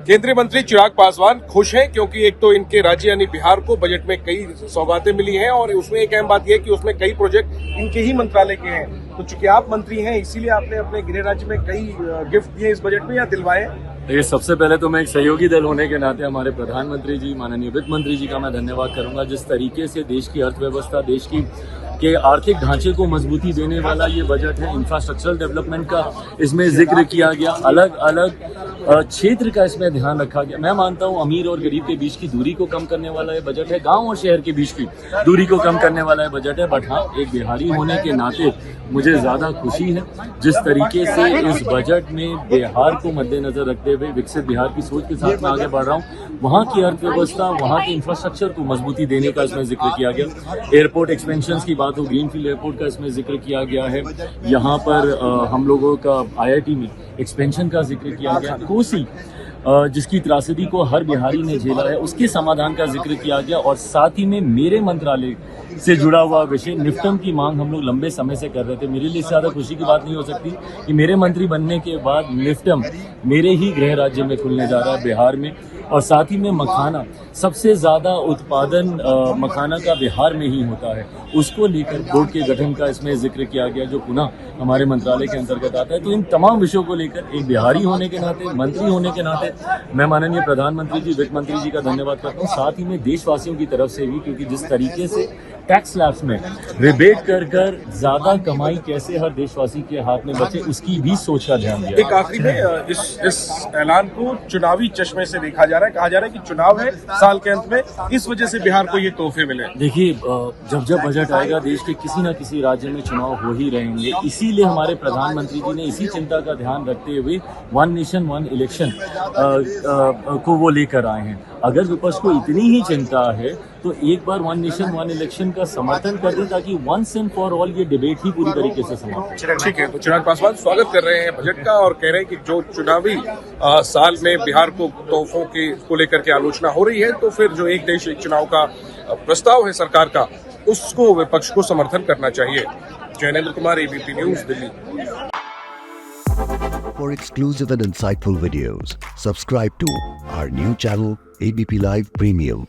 केंद्रीय मंत्री चिराग पासवान खुश हैं क्योंकि एक तो इनके राज्य यानी बिहार को बजट में कई सौगातें मिली हैं और उसमें एक अहम बात यह है कि उसमें कई प्रोजेक्ट इनके ही मंत्रालय के हैं। तो चूंकि आप मंत्री हैं इसीलिए आपने अपने गृह राज्य में कई गिफ्ट दिए इस बजट में या दिलवाए? देखिए, सबसे पहले तो मैं एक सहयोगी दल होने के नाते हमारे प्रधानमंत्री जी, माननीय वित्त मंत्री जी का मैं धन्यवाद करूंगा। जिस तरीके से देश की अर्थव्यवस्था, देश के आर्थिक ढांचे को मजबूती देने वाला ये बजट है, इंफ्रास्ट्रक्चरल डेवलपमेंट का इसमें जिक्र किया गया, अलग अलग क्षेत्र का इसमें ध्यान रखा गया। मैं मानता हूँ अमीर और गरीब के बीच की दूरी को कम करने वाला ये बजट है, गांव और शहर के बीच की दूरी को कम करने वाला ये बजट है। बट हाँ, एक बिहारी होने के नाते मुझे ज्यादा खुशी है जिस तरीके से इस बजट में बिहार को मद्देनजर रखते हुए विकसित बिहार की सोच के साथ मैं आगे बढ़ रहा हूँ। वहाँ की अर्थव्यवस्था, वहाँ के इंफ्रास्ट्रक्चर को मजबूती देने का इसमें जिक्र किया गया। एयरपोर्ट एक्सपेंशन की बात हो, ग्रीनफील्ड एयरपोर्ट का इसमें जिक्र किया गया है। यहाँ पर हम लोगों का IIT में एक्सपेंशन का जिक्र किया गया। कोसी जिसकी त्रासदी को हर बिहारी ने झेला है, उसके समाधान का जिक्र किया गया। और साथ ही में मेरे मंत्रालय से जुड़ा हुआ विषय निफ्टम की मांग हम लोग लंबे समय से कर रहे थे। मेरे लिए ज्यादा खुशी की बात नहीं हो सकती कि मेरे मंत्री बनने के बाद निफ्टम मेरे ही गृह राज्य में खुलने जा रहा है, बिहार में। और साथ ही में मखाना, सबसे ज्यादा उत्पादन मखाना का बिहार में ही होता है, उसको लेकर बोर्ड के गठन का इसमें जिक्र किया गया जो पुनः हमारे मंत्रालय के अंतर्गत आता है। तो इन तमाम विषयों को लेकर एक बिहारी होने के नाते, मंत्री होने के नाते मैं माननीय प्रधानमंत्री जी, वित्त मंत्री जी का धन्यवाद करता हूँ। साथ ही में देशवासियों की तरफ से भी, क्योंकि जिस तरीके से टैक्स स्लैब्स में रिबेट कर ज्यादा कमाई कैसे हर देशवासी के हाथ में बचे, उसकी भी सोच का ध्यान दिया। एक आखिरी में इस ऐलान को चुनावी चश्मे से देखा जा रहा है, कहा जा रहा है कि चुनाव है साल के अंत में, इस वजह से बिहार को ये तोहफे मिले। देखिए, जब बजट आएगा देश के किसी न किसी राज्य में चुनाव हो ही रहेंगे। इसीलिए हमारे प्रधानमंत्री जी ने इसी चिंता का ध्यान रखते हुए वन नेशन वन इलेक्शन को वो लेकर आए हैं। अगर विपक्ष को इतनी ही चिंता है तो एक बार वन नेशन वन इलेक्शन का समर्थन कर दें ताकि वंस एंड फॉर ऑल ये डिबेट ही पूरी तरीके से समाप्त हो। ठीक है, तो चिराग पासवान स्वागत कर रहे हैं बजट का और कह रहे हैं कि जो चुनावी साल में बिहार को तोहफों को लेकर के आलोचना हो रही है, तो फिर जो एक देश एक चुनाव का प्रस्ताव है सरकार का, उसको विपक्ष को समर्थन करना चाहिए। Jainendra Kumar, ABP news, Delhi. For exclusive and insightful videos, subscribe to our new channel ABP Live Premium.